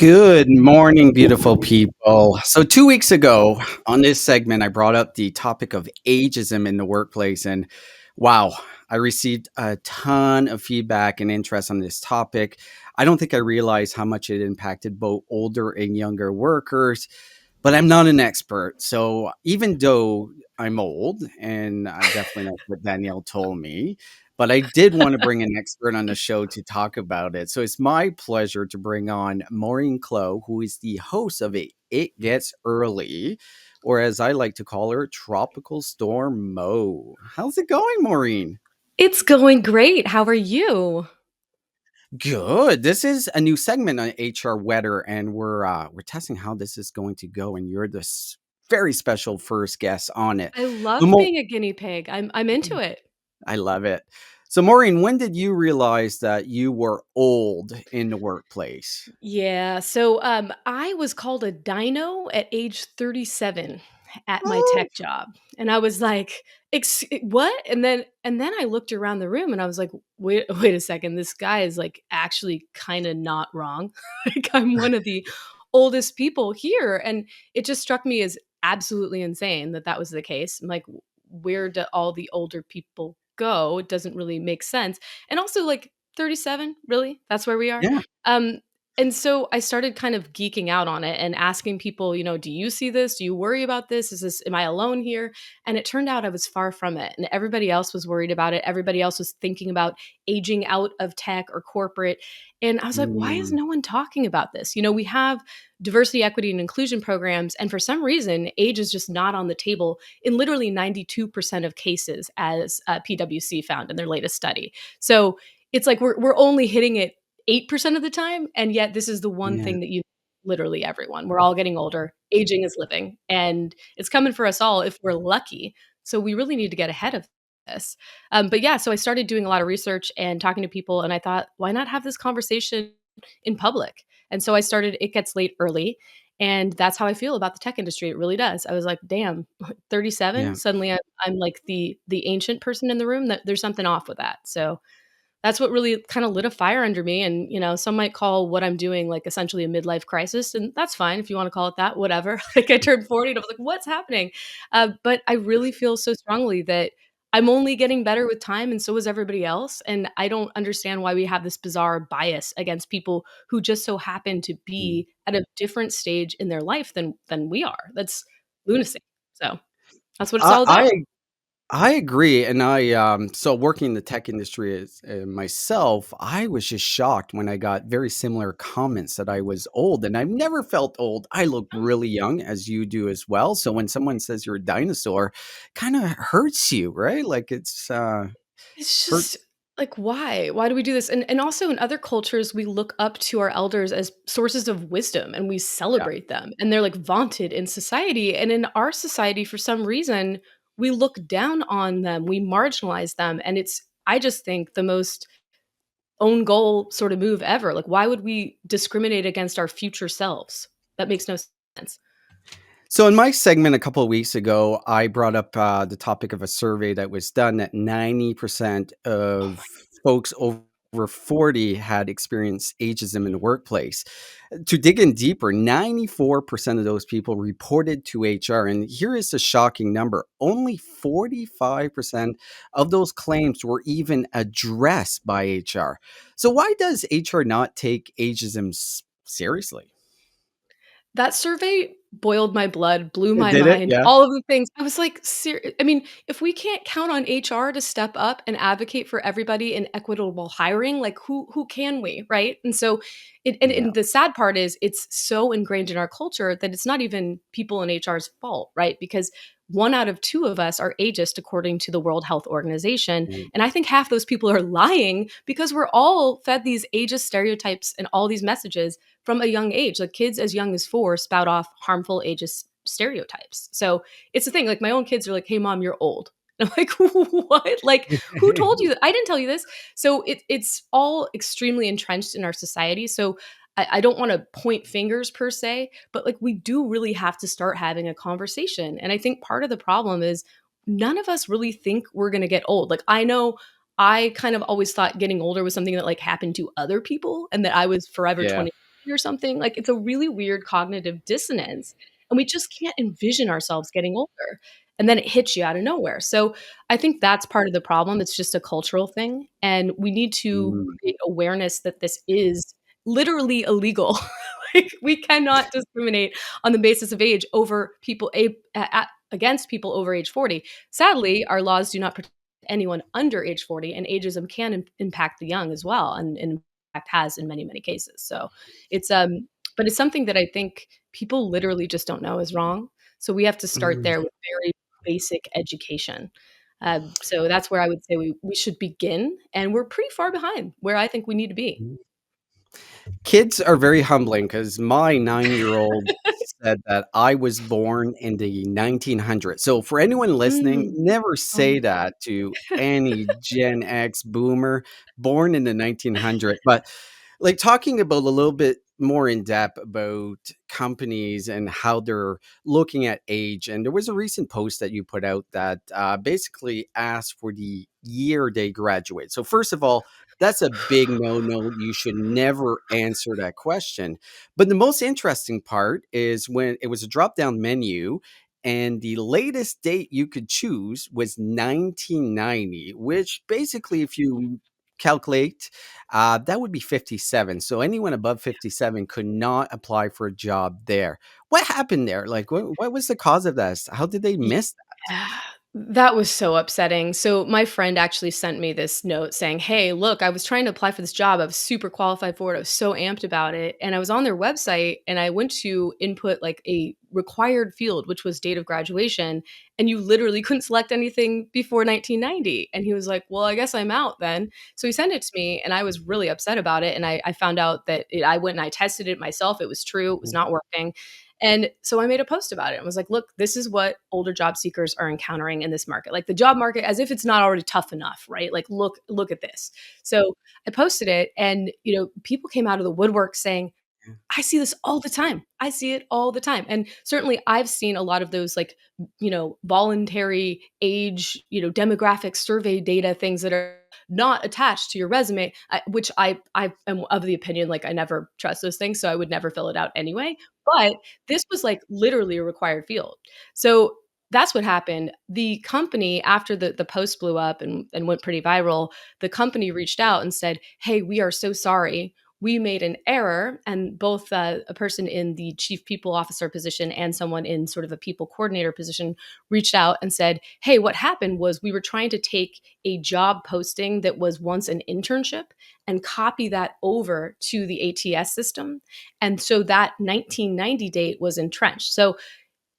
Good morning, beautiful people. So, 2 weeks ago on this segment, I brought up the topic of ageism in the workplace. And wow, I received a ton of feedback and interest on this topic. I don't think I realized how much it impacted both older and younger workers, but I'm not an expert. So, even though I'm old, and definitely not what Danielle told me, but I did want to bring an expert on the show to talk about it. So it's my pleasure to bring on Maureen Clo, who is the host of It Gets Early, or as I like to call her, Tropical Storm Mo. How's it going, Maureen? It's going great. How are you? Good. This is a new segment on HR Weather, and we're testing how this is going to go. And you're the very special first guest on it. I So, love being a guinea pig. I'm into it. I love it. So, Maureen, when did you realize that you were old in the workplace? Yeah. So I was called a dino at age 37 at my Oh, tech job. And I was like, what? And then I looked around the room and I was like, wait a second. This guy is like actually kind of not wrong. Like I'm one of the oldest people here. And it just struck me as absolutely insane that that was the case. I'm like, where do all the older people go? It doesn't really make sense. And also like 37, really? That's where we are. yeah. Um, and so I started kind of geeking out on it and asking people, do you see this? Do you worry about this? Am I alone here? And it turned out I was far from it. And everybody else was worried about it. Everybody else was thinking about aging out of tech or corporate. And I was like, why is Mm, no one talking about this? We have diversity, equity, and inclusion programs. And for some reason, age is just not on the table in literally 92% of cases, as PwC found in their latest study. So it's like we're only hitting it 8% of the time, and yet this is the one yeah. thing that you literally everyone. We're all getting older, aging is living, and it's coming for us all if we're lucky. So we really need to get ahead of this. But yeah, so I started doing a lot of research and talking to people, and I thought, why not have this conversation in public? And so I started It Gets Late Early, and that's how I feel about the tech industry. It really does. I was like, damn, 37. Yeah. Suddenly, I'm like the ancient person in the room. That there's something off with that. So that's what really kind of lit a fire under me. And, some might call what I'm doing like essentially a midlife crisis. And that's fine if you want to call it that, whatever. Like I turned 40 and I was like, what's happening? But I really feel so strongly that I'm only getting better with time and so is everybody else. And I don't understand why we have this bizarre bias against people who just so happen to Mm. be at a different stage in their life than we are. That's lunacy. So that's what it's I, all about. I I agree, and so working in the tech industry as myself, I was just shocked when I got very similar comments that I was old, and I've never felt old. I look really young, as you do as well. So when someone says you're a dinosaur, kind of hurts you, right? Like it's It's hurt. just like, why? Why do we do this? And also in other cultures, we look up to our elders as sources of wisdom and we Yeah, celebrate them. And they're like vaunted in society. And in our society, for some reason, we look down on them, we marginalize them. And it's, I just think, the most own goal sort of move ever. Like, why would we discriminate against our future selves? That makes no sense. so in my segment a couple of weeks ago, I brought up the topic of a survey that was done that 90% Oh of folks over 40 had experienced ageism in the workplace. To dig in deeper, 94% of those people reported to HR. And here is the shocking number: only 45% of those claims were even addressed by HR. So, why does HR not take ageism seriously? That survey boiled my blood, blew my Did it? mind, Yeah. all of the things. I was like, I mean, if we can't count on HR to step up and advocate for everybody in equitable hiring, like who can we, right? And so Yeah. and the sad part is it's so ingrained in our culture that it's not even people in HR's fault, right? Because one out of two of us are ageist according to the World Health Organization. Mm. And I think half those people are lying because we're all fed these ageist stereotypes and all these messages from a young age. Like kids as young as 4 spout off harmful ageist stereotypes. So it's the thing. Like my own kids are like, "Hey, mom, you're old." And I'm like, "What? Like, who told you that? I didn't tell you this." So it's all extremely entrenched in our society. So I don't want to point fingers per se, but like we do really have to start having a conversation. And I think part of the problem is none of us really think we're going to get old. Like I know I kind of always thought getting older was something that like happened to other people and that I was forever Yeah. 20. or something. Like, it's a really weird cognitive dissonance, and we just can't envision ourselves getting older, and then it hits you out of nowhere. So, I think that's part of the problem. It's just a cultural thing, and we need to Mm. create awareness that this is literally illegal. Like, we cannot discriminate on the basis of age over people against people over age 40. Sadly, our laws do not protect anyone under age 40, and ageism can impact the young as well, and in fact has in many, many cases. So it's but it's something that I think people literally just don't know is wrong. So we have to start Mm. there with very basic education. So that's where I would say we should begin, and we're pretty far behind where I think we need to be. Mm. Kids are very humbling because my 9-year-old said that I was born in the 1900s. So for anyone listening, Mm. never Oh my say that to any Gen X boomer born in the 1900s. But like talking about a little bit more in depth about companies and how they're looking at age. And there was a recent post that you put out that basically asked for the year they graduate. So first of all, that's a big no no. You should never answer that question. But the most interesting part is when it was a drop down menu and the latest date you could choose was 1990, which basically, if you calculate, that would be 57. So anyone above 57 could not apply for a job there. What happened there? Like, what was the cause of this? How did they miss that? Yeah, that was so upsetting. So my friend actually sent me this note saying, "Hey, look, I was trying to apply for this job. I was super qualified for it. I was so amped about it." And I was on their website and I went to input like a required field, which was date of graduation, and you literally couldn't select anything before 1990. And he was like, "Well, I guess I'm out then." So he sent it to me and I was really upset about it. And I found out that I went and I tested it myself. It was true. It was not working. And so I made a post about it and was like, look, this is what older job seekers are encountering in this market. Like the job market, as if it's not already tough enough, right? Like, look at this. So I posted it and, people came out of the woodwork saying, I see this all the time. I see it all the time. And certainly I've seen a lot of those like, voluntary age, demographic survey data things that are not attached to your resume, which I am of the opinion like I never trust those things, so I would never fill it out anyway. But this was like literally a required field. So that's what happened. The company, after the post blew up and went pretty viral, the company reached out and said, "Hey, we are so sorry, we made an error," and both a person in the chief people officer position and someone in sort of a people coordinator position reached out and said, "Hey, what happened was we were trying to take a job posting that was once an internship and copy that over to the ATS system, and so that 1990 date was entrenched." So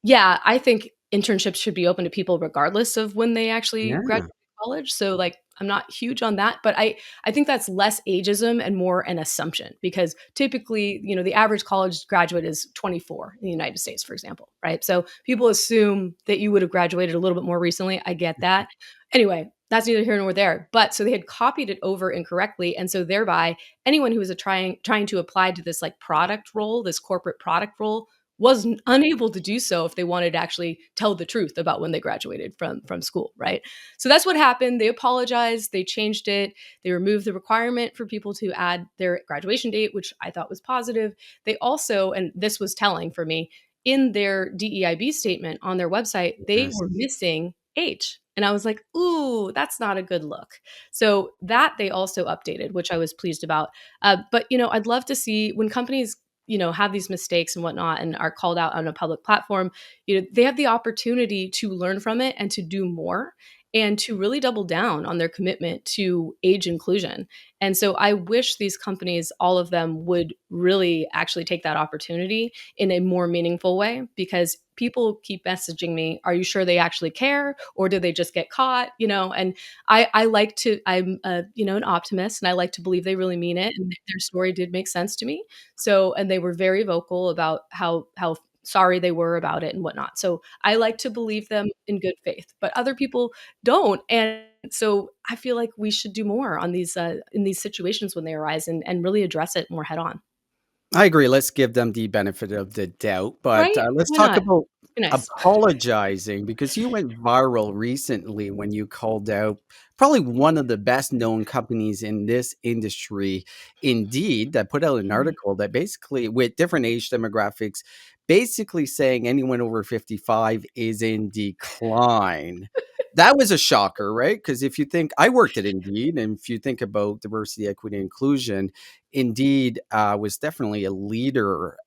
yeah, I think internships should be open to people regardless of when they actually Yeah. graduate college, so, like, I'm not huge on that, but I think that's less ageism and more an assumption because typically, the average college graduate is 24 in the United States, for example, right? So, people assume that you would have graduated a little bit more recently, I get that. Anyway, that's neither here nor there, but so they had copied it over incorrectly, and so thereby, anyone who was trying to apply to this, like, product role, this corporate product role, was unable to do so if they wanted to actually tell the truth about when they graduated from school, right? So that's what happened. They apologized, they changed it, they removed the requirement for people to add their graduation date, which I thought was positive. They also, and this was telling for me, in their DEIB statement on their website, they Yes. were missing age. And I was like, ooh, that's not a good look. So that they also updated, which I was pleased about. But I'd love to see when companies have these mistakes and whatnot and are called out on a public platform, they have the opportunity to learn from it and to do more and to really double down on their commitment to age inclusion. And so I wish these companies, all of them, would really actually take that opportunity in a more meaningful way because people keep messaging me, are you sure they actually care or did they just get caught? And I like to, I'm an optimist and I like to believe they really mean it and their story did make sense to me. So, and they were very vocal about how sorry they were about it and whatnot. So I like to believe them in good faith, but other people don't. And so I feel like we should do more on these in these situations when they arise and really address it more head on. I agree. Let's give them the benefit of the doubt, but Right? let's Why talk not? about Be nice. apologizing because you went viral recently when you called out probably one of the best known companies in this industry, Indeed, that put out an Mhm. article that basically, with different age demographics, basically saying anyone over 55 is in decline. That was a shocker, right? Because if you think I worked at Indeed, and if you think about diversity, equity, inclusion, Indeed was definitely a leader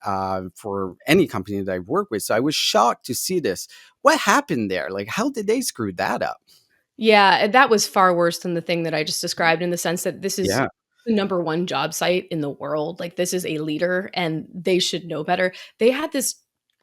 for any company that I've worked with. So I was shocked to see this. What happened there? Like, how did they screw that up? Yeah, and that was far worse than the thing that I just described in the sense that this is Yeah. the number 1 job site in the world. Like, this is a leader, and they should know better. They had this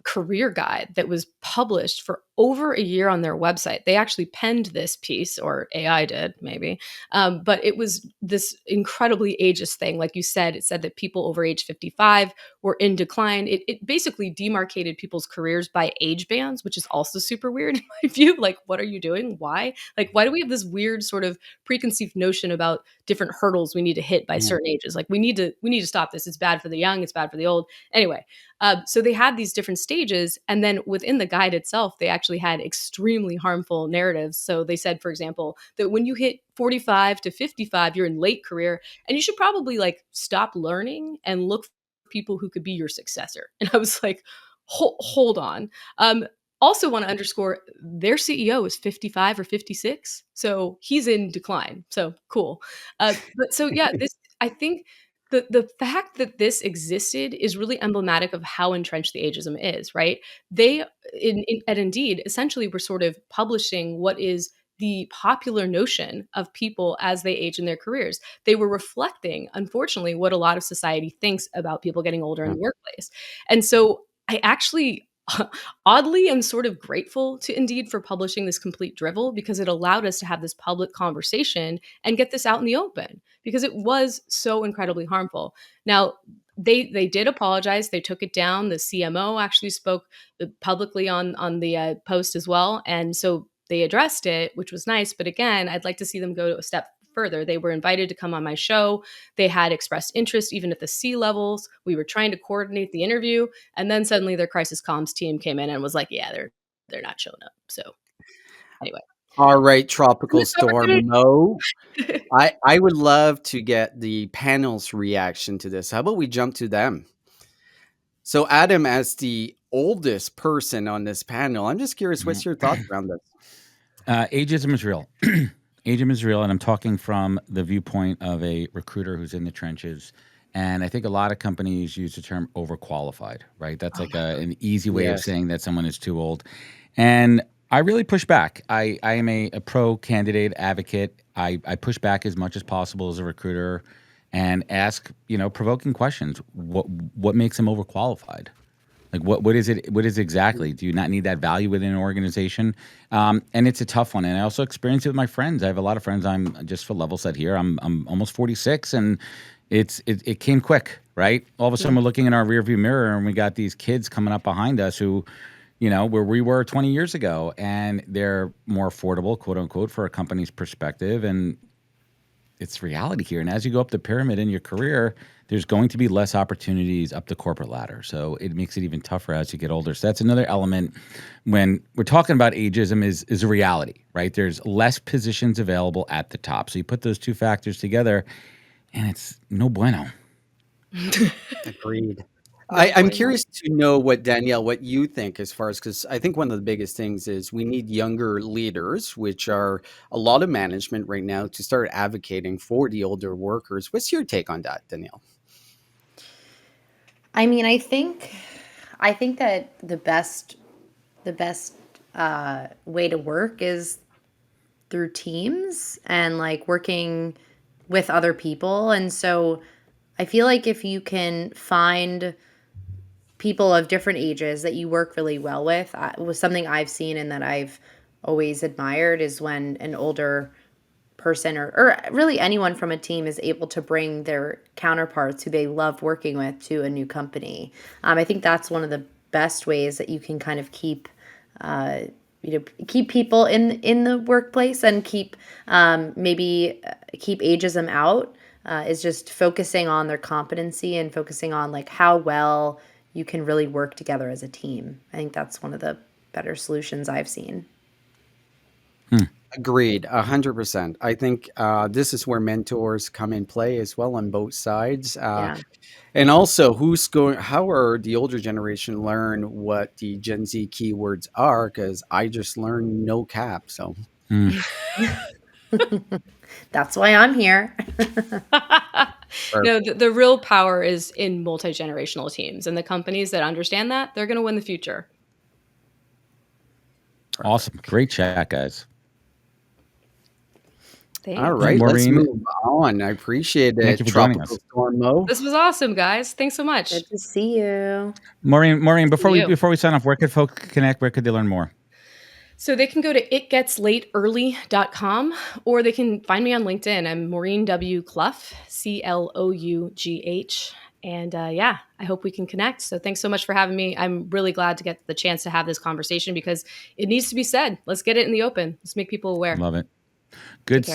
career guide that was published for over a year on their website. They actually penned this piece, or AI did, maybe. But it was this incredibly ageist thing. Like you said, it said that people over age 55 were in decline. It basically demarcated people's careers by age bands, which is also super weird in my view. Like, what are you doing? Why? Like, why do we have this weird sort of preconceived notion about different hurdles we need to hit by Mm. certain ages? Like, we need to stop this. It's bad for the young. It's bad for the old. Anyway, so they had these different stages, and then within the guide itself, they actually had extremely harmful narratives. So they said, for example, that when you hit 45 to 55, you're in late career, and you should probably like stop learning and look for people who could be your successor. And I was like, hold on. Also want to underscore their CEO is 55 or 56, so he's in decline. So cool. But so yeah, this I think the fact that this existed is really emblematic of how entrenched the ageism is, right? They at Indeed essentially were sort of publishing what is the popular notion of people as they age in their careers. They were reflecting, unfortunately, what a lot of society thinks about people getting older in Yeah. the workplace. And so I actually oddly am sort of grateful to Indeed for publishing this complete drivel because it allowed us to have this public conversation and get this out in the open because it was so incredibly harmful. Now, they did apologize. They took it down. The CMO actually spoke publicly on the post as well, and so they addressed it, which was nice. But again, I'd like to see them go a step further. They were invited to come on my show. They had expressed interest even at the C levels. We were trying to coordinate the interview, and then suddenly their crisis comms team came in and was like, "Yeah, they're not showing up." So anyway, All right, tropical missed storm Mo. opportunity. I would love to get the panel's reaction to this. How about we jump to them? So, Adam, as the oldest person on this panel, I'm just curious, what's Mhm. your thoughts around this? Ageism is real. Ageism is real, and I'm talking from the viewpoint of a recruiter who's in the trenches. And I think a lot of companies use the term overqualified, right? That's like an easy way of Yes. saying that someone is too old. And I really push back. I am a pro candidate advocate. I push back as much as possible as a recruiter and ask, provoking questions. What makes them overqualified? Like what is it? What is exactly? Do you not need that value within an organization? And it's a tough one. And I also experience it with my friends. I have a lot of friends. I'm just for level set here. I'm almost 46, and it came quick, right? All of a sudden, Yeah. we're looking in our rearview mirror, and we got these kids coming up behind us who, where we were 20 years ago, and they're more affordable, quote unquote, for a company's perspective, and it's reality here. And as you go up the pyramid in your career, there's going to be less opportunities up the corporate ladder. So it makes it even tougher as you get older. So that's another element when we're talking about ageism is a reality, right? There's less positions available at the top. So you put those two factors together and it's no bueno. Agreed. No I'm bueno. curious to know what Danielle, what you think as far as because I think one of the biggest things is we need younger leaders, which are a lot of management right now, to start advocating for the older workers. What's your take on that, Danielle? I mean, I think that the best way to work is through teams and like working with other people. And so I feel like if you can find people of different ages that you work really well with, was something I've seen and that I've always admired is when an older person or really anyone from a team is able to bring their counterparts who they love working with to a new company. I think that's one of the best ways that you can kind of uh, keep people in the workplace and maybe keep ageism out. Is just focusing on their competency and focusing on like how well you can really work together as a team. I think that's one of the better solutions I've seen. Agreed, 100%. I think this is where mentors come in play as well on both sides. Yeah. And also, how are the older generation learn what the Gen Z keywords are? Because I just learned no cap. So, That's why I'm here. No, the real power is in multi-generational teams, and the companies that understand that, they're going to win the future. Awesome. Great chat, guys. Thanks. all right, let's Maureen, move on. I appreciate thank it. you for joining us. Tropical Storm Mo. This was awesome, guys. Thanks so much. Good to see you. Maureen, before you. we sign off, where could folks connect? Where could they learn more? So they can go to itgetslateearly.com, or they can find me on LinkedIn. I'm Maureen W. Clough, Clough. And yeah, I hope we can connect. So thanks so much for having me. I'm really glad to get the chance to have this conversation because it needs to be said. Let's get it in the open. Let's make people aware. Love it. Good Take care. stuff.